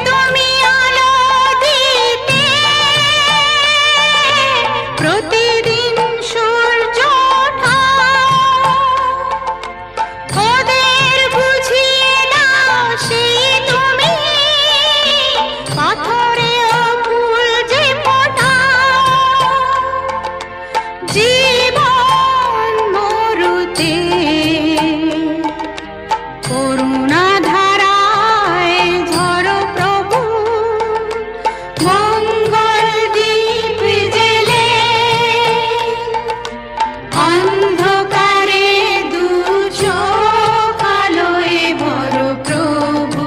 তুমি আলো দিতে প্রতিদিন সূর্য ওঠা, ওদের বুঝিয়ে দাও সেই তুমি পাথরেও ফুল যে ফোটাও। জীবন মরুতে করুণা ধারায় ঝরো প্রভু, মঙ্গল দীপ জেলে অন্ধকারে দু চোখ আলোয় ভরো প্রভু।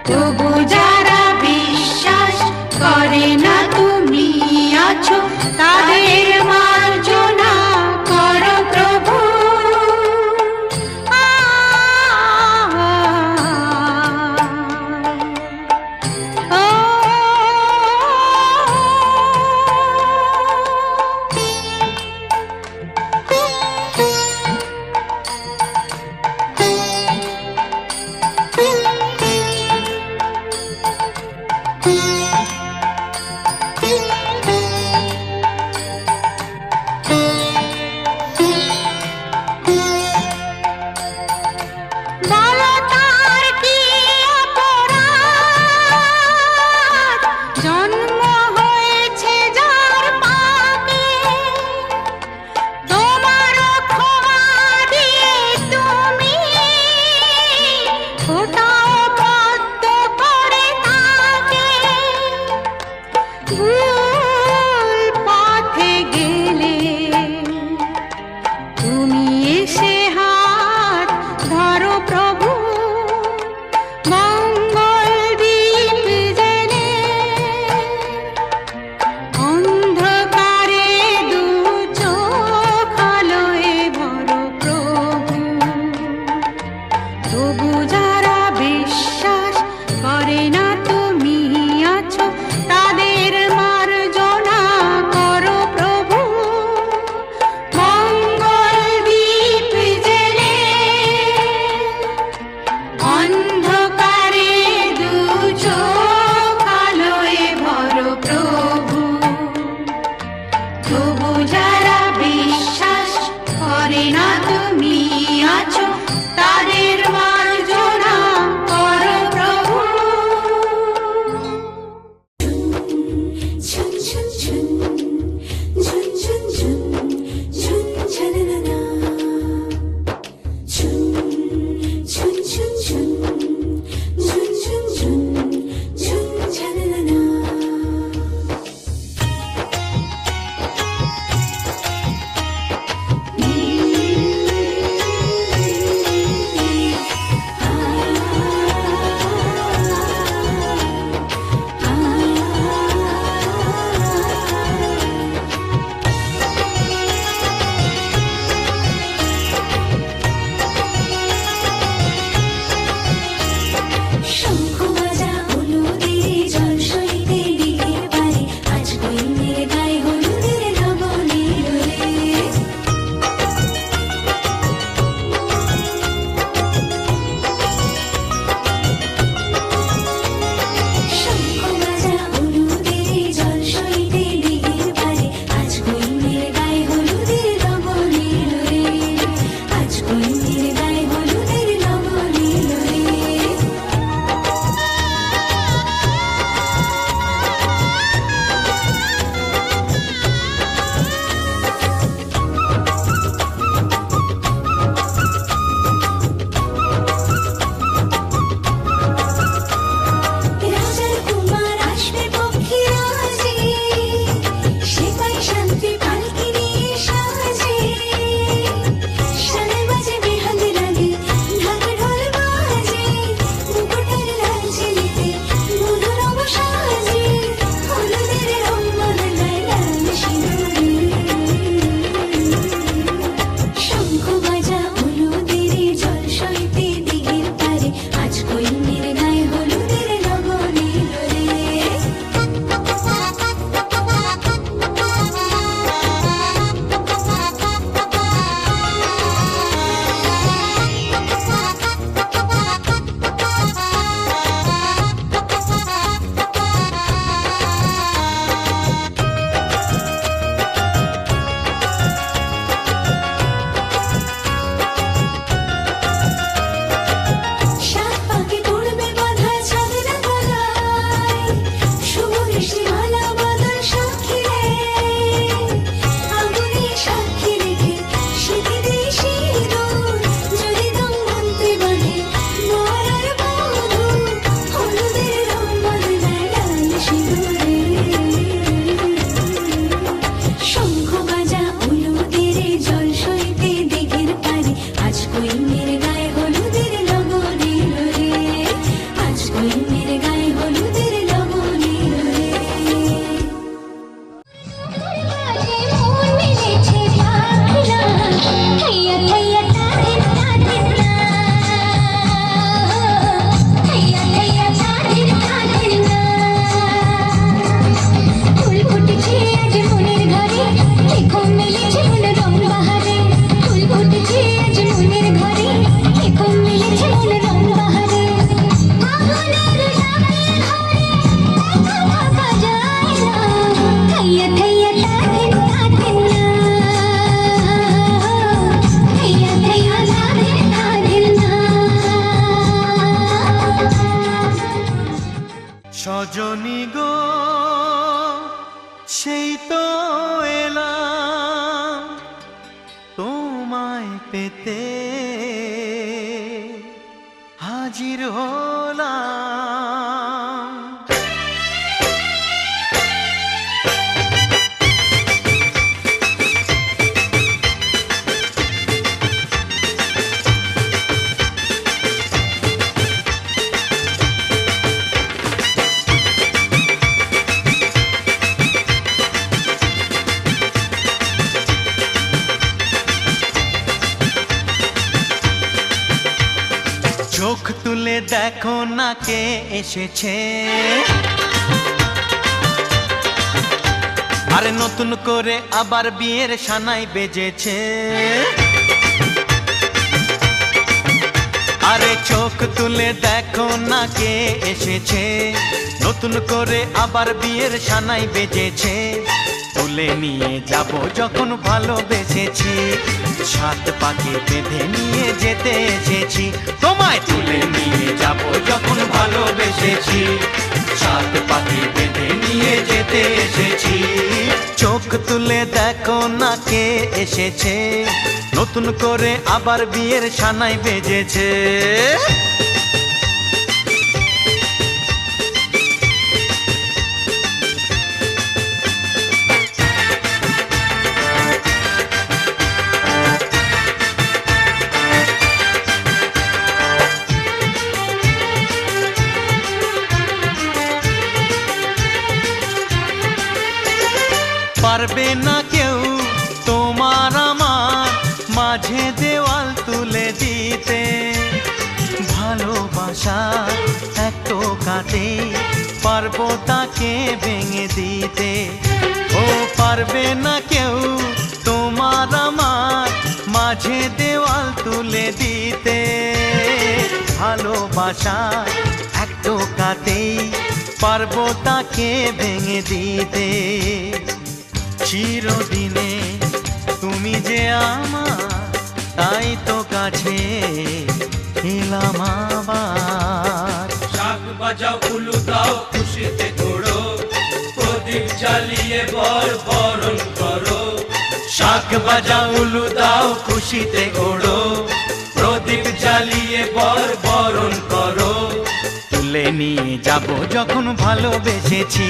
তবু যারা বিশ্বাস করে না তুমি আছো, তাদের মার্জনা করো প্রভু। বলো তার কি অপরাধ, জন্ম হয়েছে যার পাপে, তোমার ক্ষমা দিয়ে তুমি ফোটাও পদ্ম করে তাকে। সজনী গো সেই তো এলাম তোমায় পেতে হাজির হলাম। চোখ তুলে দেখো না কে এসেছে, আরে নতুন করে আবার বিয়ের সানাই বেজেছে। আরে চোখ তুলে দেখো না কে এসেছে, নতুন করে আবার বিয়ের সানাই বেজেছে। তুলে নিয়ে যাব যখন ভালোবেসেছি, সাত পাকে বেঁধে নিয়ে যেতে এসেছি। তোমায় তুলে নিয়ে যাব যখন ভালোবেসেছি, সাত পাকে বেঁধে নিয়ে যেতে এসেছি। চোখ তুলে দেখো না কে এসেছে, নতুন করে আবার বিয়ের সানাই বেজেছে। পারবে না কেউ তোমার আমার মাঝে দেওয়াল তুলে দিতে, ভালোবাসা এক টোকাতে পারবো তাকে ভেঙে দিতে। ও পারবে না কেউ তোমার আমার মাঝে দেওয়াল তুলে দিতে, ভালোবাসা এক টোকাতেই পারবো তাকে ভেঙে দিতে। চিরদিনে তুমি যে আমার, তাই তো কাছে এলাম আবার। শাক বাজাও উলু দাও খুশিতে ঘোড়ো, প্রদীপ জ্বালিয়ে বরণ করো। শাক বাজাও উলু দাও খুশিতে ওড়ো, প্রদীপ জ্বালিয়ে বরণ করো। তুলে নিয়ে যাব যখন ভালোবেসেছি,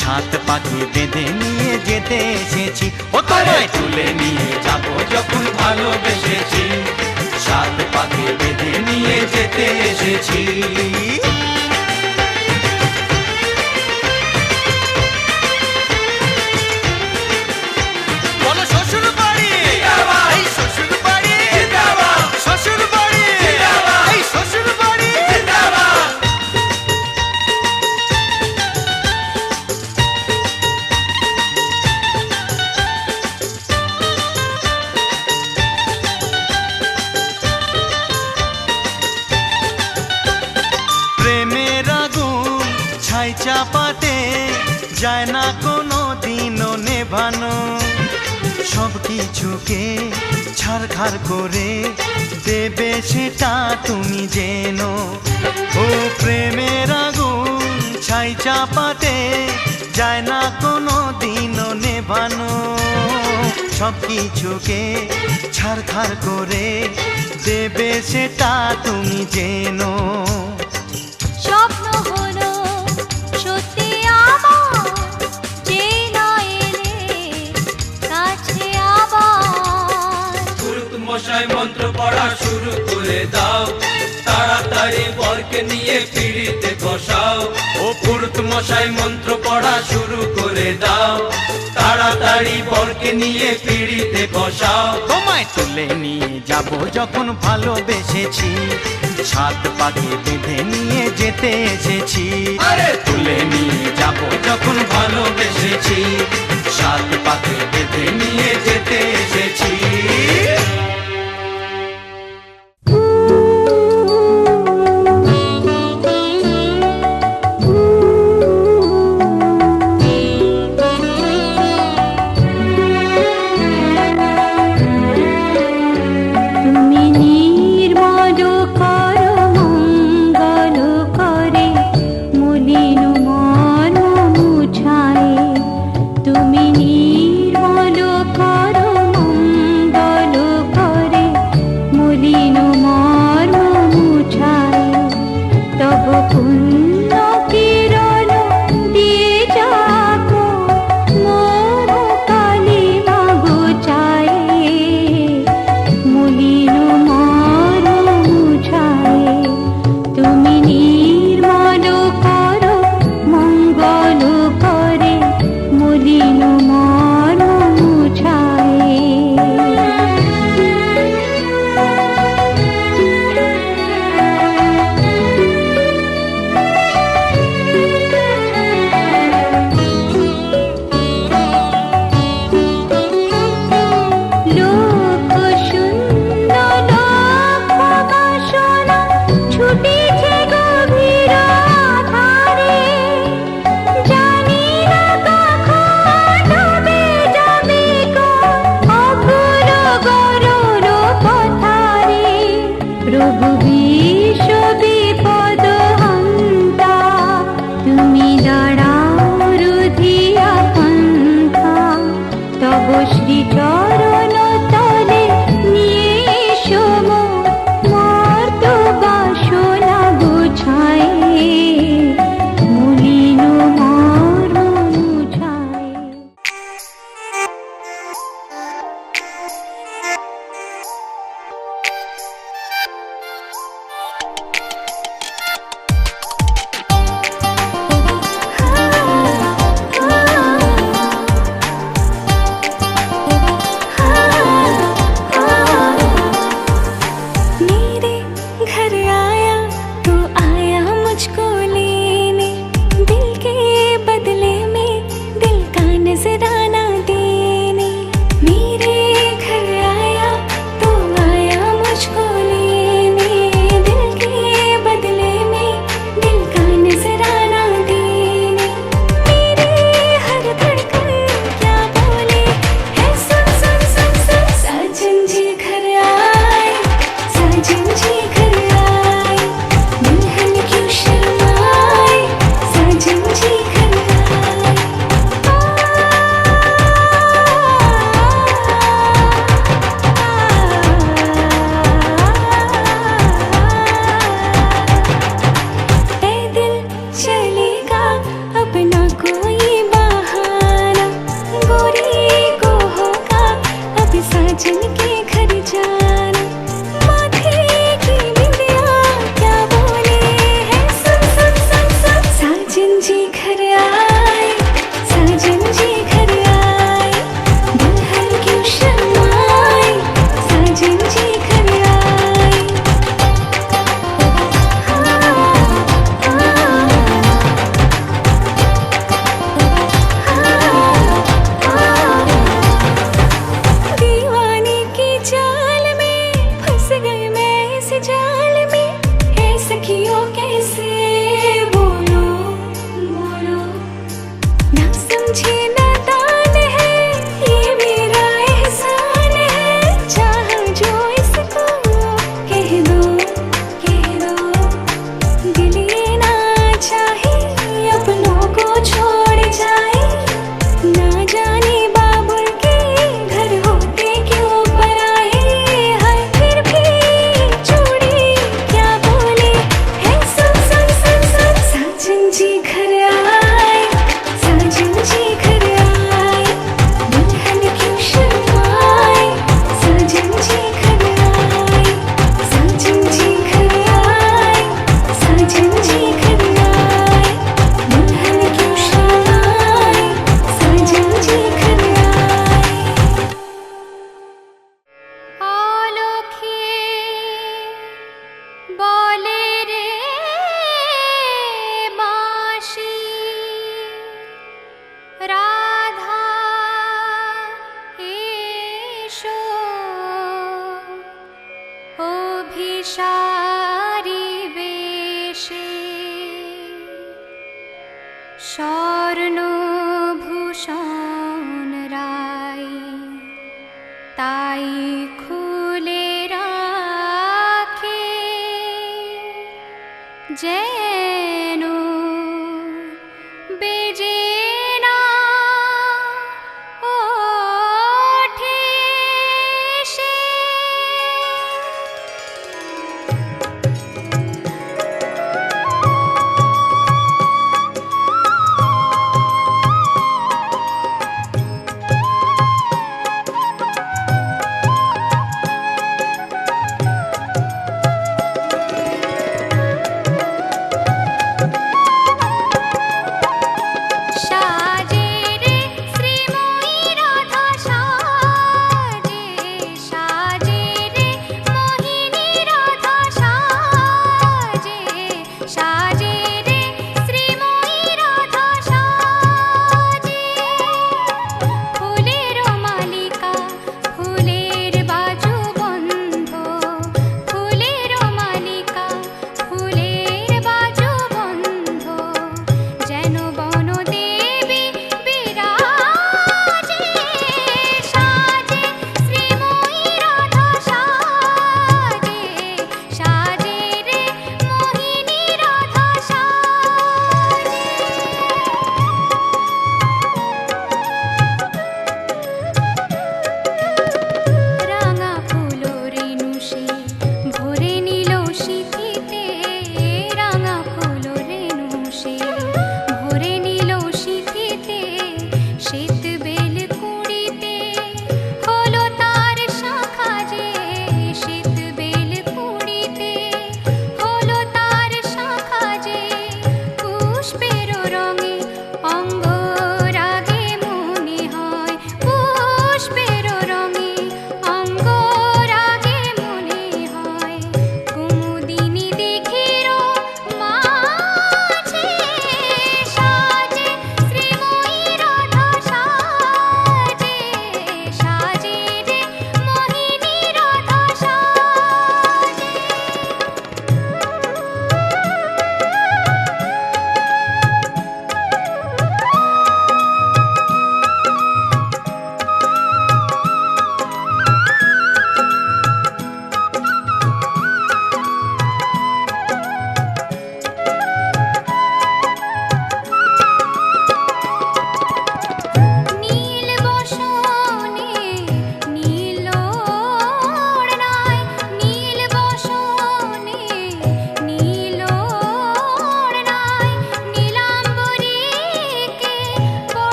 সাত পাকে বেঁধে নিয়ে যেতে এসেছি। ও তোমায় তুলে নিয়ে যাব যখন ভালোবেসেছি, সাত পাকে বেঁধে নিয়ে যেতে এসেছি। বলো শ্বশুর বাড়ি, এই শ্বশুর বাড়ি, শ্বশুর বাড়ি, এই শ্বশুর বাড়ি। প্রেমের আগুন ছাই চাপাতে যায় না কোনো দিনও নেভানো, সব কিছুকে ছারখার করে দেবে সেটা তুমি জেনো। ও প্রেমের আগুন ছাই চাপাতে যায় না কোনো দিনও নেভানো, সব কিছুকে ছারখার করে দেবে সেটা তুমি জেনো। স্বপ্ন হলো সত্যি আমার, যে না এলে কাছে আবার। পুরুত মশাই মন্ত্র পড়া শুরু করে দাও, তাড়াতাড়ি বরকে নিয়ে পিড়িতে বসাও। ও পুরুত মশাই মন্ত্র পড়া শুরু করে দাও, তাড়াতাড়ি বরকে নিয়ে পিড়িতে বসাও। তোমায় তুলে নিয়ে যাব যখন ভালোবেসেছি, সাত পাকে বেঁধে নিয়ে যেতে এসেছি। আরে তুলে নিয়ে যাব যখন ভালোবেসেছি, সাত পাকে বেঁধে নিয়ে যেতে এসেছি। নির্মল কর মঙ্গল করে মলিন जी घर आए, साजन जी घर आए, दुल्हन क्यों शर्माए, साजन जी घर आए। दीवाने की चाल में फंस गए मैं इस जाल में, है सखियों कैसे बोलो बोलो, ना समझे नादान है ये मेरा एहसान है, चाह जो इसको कह दो दिल ये ना चाहे अपनों को छोड़ जाए, ना जाने बाबुल के घर होते क्यों पराए, हर फिर भी चूड़ी क्या बोले है, सुन सुन सुन सुन। साजन जी घर आए, साजन जी घर आए, दुल्हन क्यों शर्माए, साजन जी घर आए, साजन जी घर आए, साजन जी घर आए, दुल्हन क्यों शर्माए, साजन जी घर आए। অলখে বলে রে বাঁশি, রাধা এসো অভিসারী বেশে, স্বর্ণভূষণ রাই তাই খুলে রাখে, যেন বেজে না ওঠে সে।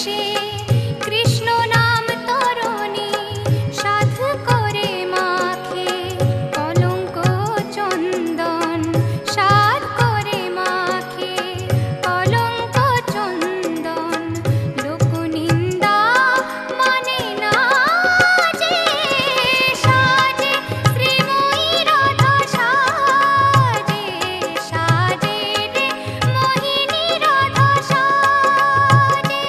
বেশে কৃষ্ণ নাম তরণী সাধু করে মাখে কলঙ্ক চন্দন সাধ করে মাখে কলঙ্ক চন্দন লোকনিন্দা মানে না যে সাজে শ্রীময়ী রাধা সাজে সাজে রে মোহিনী রাধা সাজে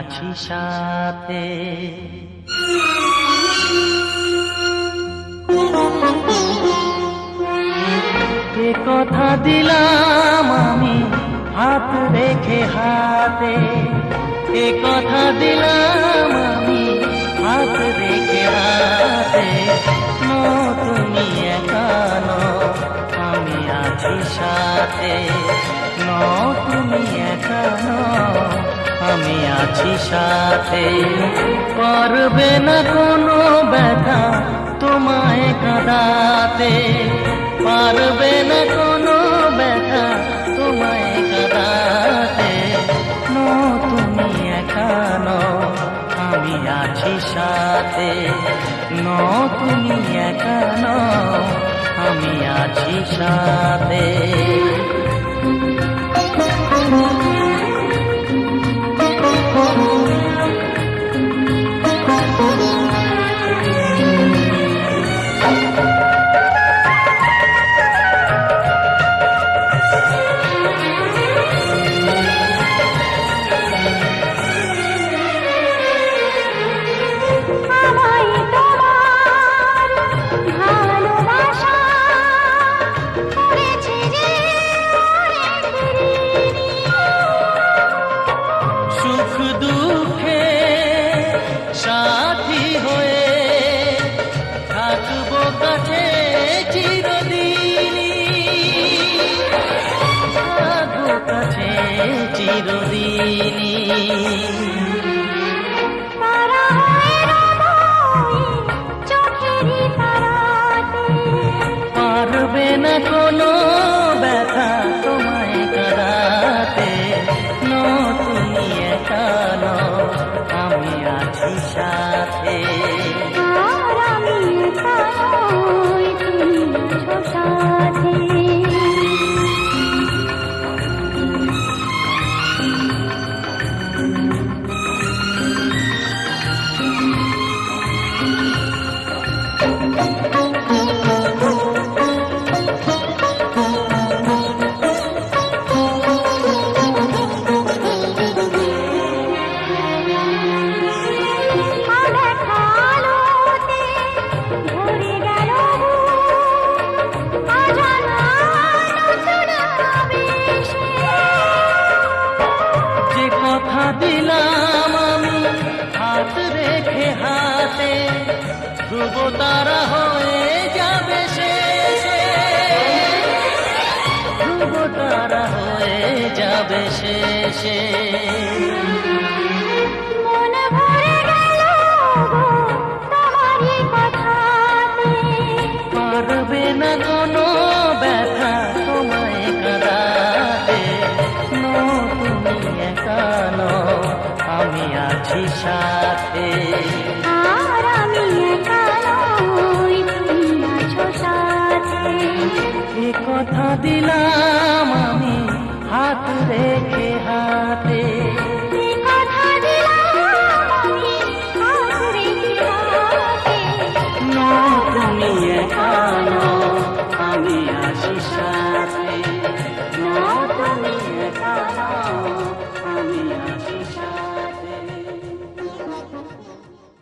আছি সাথে। এ কথা দিলাম আমি হাত রেখে হাতে, এ কথা দিলাম আমি হাত রেখে হাতে। তুমি একা নও, আমি আছি সাথে। তুমি একা নও, আমি আছি সাথে। পারবে না কোনো ব্যথা তোমায় কাঁদাতে, পারবে না কোনো ব্যথা তোমায় কাঁদাতে। তুমি একা নও, আমি আছি সাথে। তুমি একা নও, আমি আছি সাথে। সুখ দুঃখে সাথী হয়ে থাকবো কাছে চিরদিনই, থাকবো কাছে চিরদিনই। পারবে না কোনো ব্যথা তোমায় কাঁদাতে। তুমি একা নও, আমি আছি সাথে। আমি একা নই, তুমি আছো সাথে। কথা দিলাম আমি হাত রেখে হাতে, ধ্রুব তারা হয়ে যাবে শেষে, ধ্রুব তারা হয়ে যাবে শেষে। মনে ভরে গেল তোমারই কথাতে, পারবে না কোনো ব্যথা তোমায় কাঁদাতে। তুমি একা নও, আমি আছি সাথে।